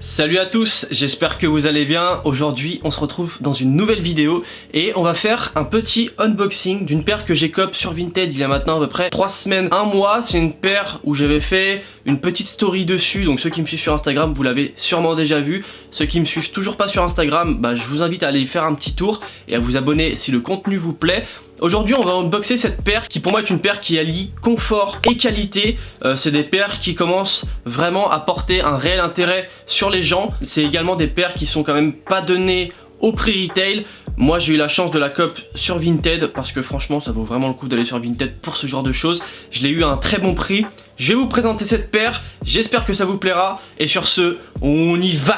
Salut à tous, j'espère que vous allez bien. Aujourd'hui on se retrouve dans une nouvelle vidéo et on va faire un petit unboxing d'une paire que j'ai coop sur Vinted il y a maintenant à peu près 3 semaines, 1 mois. C'est une paire où j'avais fait une petite story dessus, donc ceux qui me suivent sur Instagram vous l'avez sûrement déjà vu. Ceux qui me suivent toujours pas sur Instagram, je vous invite à aller y faire un petit tour et à vous abonner si le contenu vous plaît. Aujourd'hui on va unboxer cette paire qui pour moi est une paire qui allie confort et qualité. C'est des paires qui commencent vraiment à porter un réel intérêt sur les gens. C'est également des paires qui sont quand même pas données au prix retail. Moi j'ai eu la chance de la coop sur Vinted parce que franchement ça vaut vraiment le coup d'aller sur Vinted pour ce genre de choses. Je l'ai eu à un très bon prix. Je vais vous présenter cette paire, j'espère que ça vous plaira et sur ce on y va.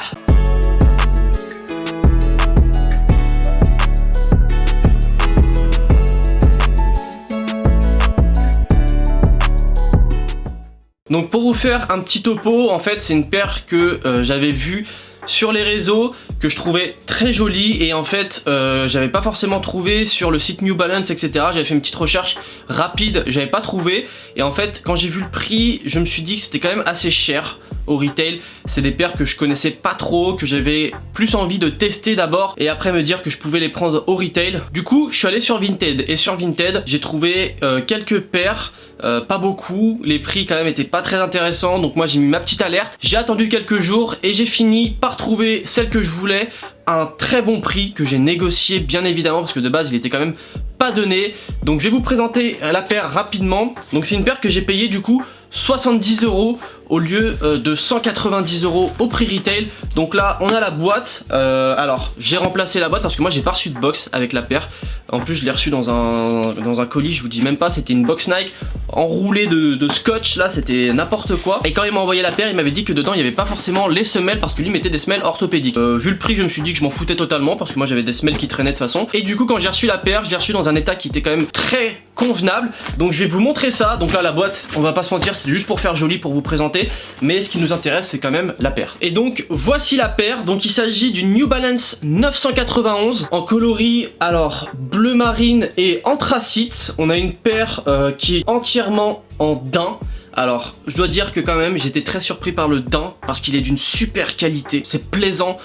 Donc pour vous faire un petit topo, en fait c'est une paire que j'avais vue sur les réseaux, que je trouvais très jolie et en fait j'avais pas forcément trouvé sur le site New Balance etc. J'avais fait une petite recherche rapide, j'avais pas trouvé et en fait quand j'ai vu le prix je me suis dit que c'était quand même assez cher au retail. C'est des paires que je connaissais pas trop, que j'avais plus envie de tester d'abord et après me dire que je pouvais les prendre au retail. Du coup je suis allé sur Vinted et sur Vinted j'ai trouvé quelques paires. Pas beaucoup, les prix quand même étaient pas très intéressants, donc moi j'ai mis ma petite alerte. J'ai attendu quelques jours et j'ai fini par trouver celle que je voulais à un très bon prix que j'ai négocié bien évidemment parce que de base il était quand même pas donné. Donc je vais vous présenter la paire rapidement. Donc c'est une paire que j'ai payée du coup 70 € au lieu de 190 € au prix retail. Donc là on a la boîte, alors j'ai remplacé la boîte parce que moi j'ai pas reçu de box avec la paire. En plus je l'ai reçu dans un colis, je vous dis même pas, c'était une box Nike enroulée de scotch, là c'était n'importe quoi. Et quand il m'a envoyé la paire il m'avait dit que dedans il n'y avait pas forcément les semelles parce que lui mettait des semelles orthopédiques. Vu le prix je me suis dit que je m'en foutais totalement parce que moi j'avais des semelles qui traînaient de toute façon. Et du coup quand j'ai reçu la paire, je l'ai reçu dans un état qui était quand même très convenable. Donc je vais vous montrer ça. Donc là la boîte, on va pas se mentir, c'est juste pour faire joli, pour vous présenter, mais ce qui nous intéresse c'est quand même la paire. Et donc voici la paire. Donc il s'agit d'une New Balance 991 en coloris alors bleu marine et anthracite. On a une paire qui est entièrement en daim. Alors je dois dire que quand même j'étais très surpris par le daim parce qu'il est d'une super qualité. C'est plaisant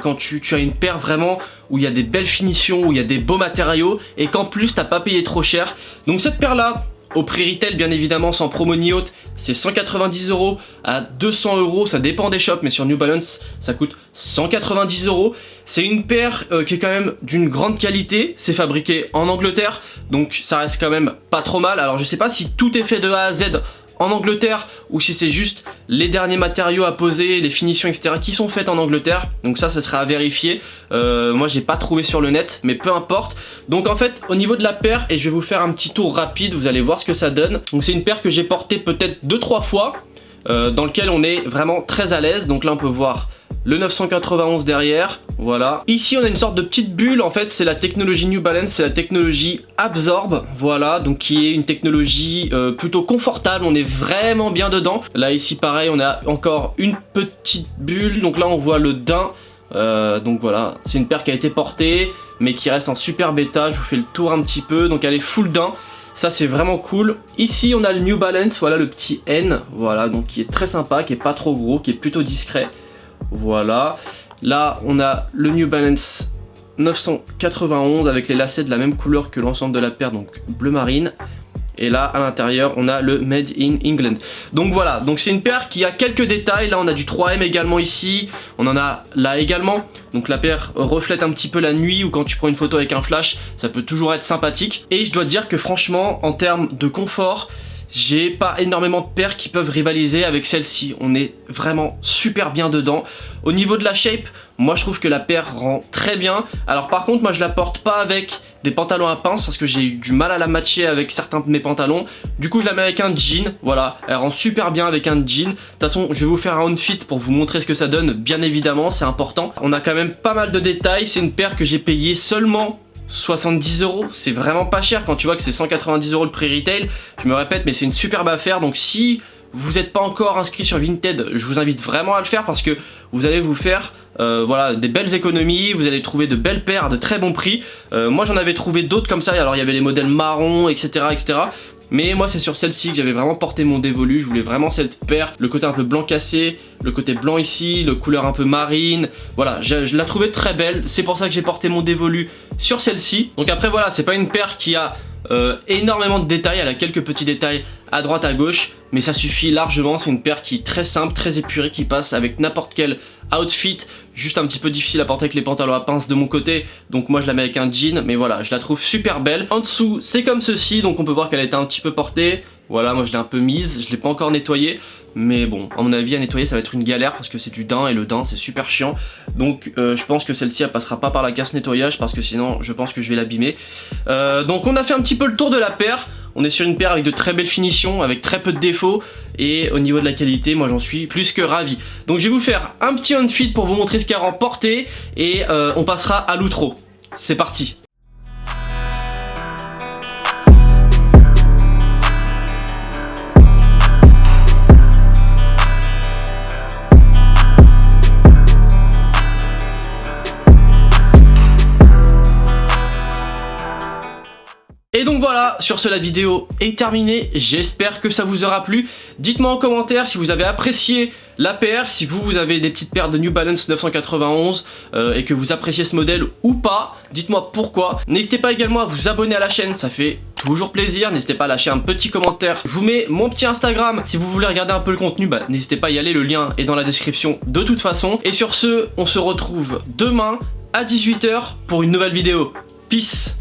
quand tu as une paire vraiment où il y a des belles finitions, où il y a des beaux matériaux et qu'en plus t'as pas payé trop cher. Donc cette paire là au prix retail bien évidemment sans promo ni haute, c'est 190 € à 200 €, ça dépend des shops mais sur New Balance ça coûte 190 €. C'est une paire qui est quand même d'une grande qualité, c'est fabriqué en Angleterre donc ça reste quand même pas trop mal. Alors je sais pas si tout est fait de A à Z en Angleterre ou si c'est juste les derniers matériaux à poser, les finitions etc qui sont faites en Angleterre, donc ça sera à vérifier. Moi j'ai pas trouvé sur le net mais peu importe. Donc en fait au niveau de la paire, et je vais vous faire un petit tour rapide, vous allez voir ce que ça donne. Donc c'est une paire que j'ai portée peut-être 2-3 fois, dans lequel on est vraiment très à l'aise. Donc là on peut voir le 991 derrière, voilà. Ici on a une sorte de petite bulle, en fait c'est la technologie New Balance, c'est la technologie Absorb, voilà, donc qui est une technologie plutôt confortable, on est vraiment bien dedans. Là ici pareil on a encore une petite bulle, donc là on voit le daim, donc voilà, c'est une paire qui a été portée mais qui reste en super bêta. Je vous fais le tour un petit peu, donc elle est full daim. Ça c'est vraiment cool. Ici on a le New Balance, voilà le petit N, voilà, donc qui est très sympa, qui est pas trop gros, qui est plutôt discret. Voilà, là on a le New Balance 991 avec les lacets de la même couleur que l'ensemble de la paire, donc bleu marine. Et là à l'intérieur on a le Made in England. Donc voilà, donc c'est une paire qui a quelques détails. Là on a du 3M également ici, on en a là également. Donc la paire reflète un petit peu la nuit ou quand tu prends une photo avec un flash, ça peut toujours être sympathique. Et je dois dire que franchement en termes de confort, j'ai pas énormément de paires qui peuvent rivaliser avec celle-ci. On est vraiment super bien dedans. Au niveau de la shape, moi je trouve que la paire rend très bien. Alors par contre moi je la porte pas avec des pantalons à pince parce que j'ai eu du mal à la matcher avec certains de mes pantalons. Du coup je la mets avec un jean, voilà, elle rend super bien avec un jean. De toute façon je vais vous faire un outfit pour vous montrer ce que ça donne, bien évidemment, c'est important. On a quand même pas mal de détails, c'est une paire que j'ai payée seulement 70 €, c'est vraiment pas cher quand tu vois que c'est 190 € le prix retail. Je me répète mais c'est une superbe affaire, donc si vous n'êtes pas encore inscrit sur Vinted, je vous invite vraiment à le faire parce que vous allez vous faire voilà, des belles économies, vous allez trouver de belles paires à de très bons prix. Moi j'en avais trouvé d'autres comme ça, alors il y avait les modèles marron, etc. etc. Mais moi c'est sur celle-ci que j'avais vraiment porté mon dévolu, je voulais vraiment cette paire, le côté un peu blanc cassé, le côté blanc ici, le couleur un peu marine, voilà, je la trouvais très belle, c'est pour ça que j'ai porté mon dévolu sur celle-ci. Donc après voilà, c'est pas une paire qui a énormément de détails, elle a quelques petits détails à droite à gauche, mais ça suffit largement, c'est une paire qui est très simple, très épurée, qui passe avec n'importe quel outfit, juste un petit peu difficile à porter avec les pantalons à pince de mon côté, donc moi je la mets avec un jean, mais voilà, je la trouve super belle. En dessous, c'est comme ceci, donc on peut voir qu'elle a été un petit peu portée, voilà, moi je l'ai un peu mise, je l'ai pas encore nettoyée, mais bon, à mon avis à nettoyer ça va être une galère parce que c'est du daim et le daim c'est super chiant, donc je pense que celle-ci elle passera pas par la casse nettoyage parce que sinon je pense que je vais l'abîmer. Donc on a fait un petit peu le tour de la paire. On est sur une paire avec de très belles finitions, avec très peu de défauts, et au niveau de la qualité, moi j'en suis plus que ravi. Donc je vais vous faire un petit unfit pour vous montrer ce qu'il y a en portée, et on passera à l'outro. C'est parti. Et donc voilà, sur ce la vidéo est terminée, j'espère que ça vous aura plu. Dites-moi en commentaire si vous avez apprécié la paire, si vous avez des petites paires de New Balance 991 et que vous appréciez ce modèle ou pas. Dites-moi pourquoi. N'hésitez pas également à vous abonner à la chaîne, ça fait toujours plaisir. N'hésitez pas à lâcher un petit commentaire. Je vous mets mon petit Instagram, si vous voulez regarder un peu le contenu, bah, n'hésitez pas à y aller, le lien est dans la description de toute façon. Et sur ce, on se retrouve demain à 18 h pour une nouvelle vidéo. Peace.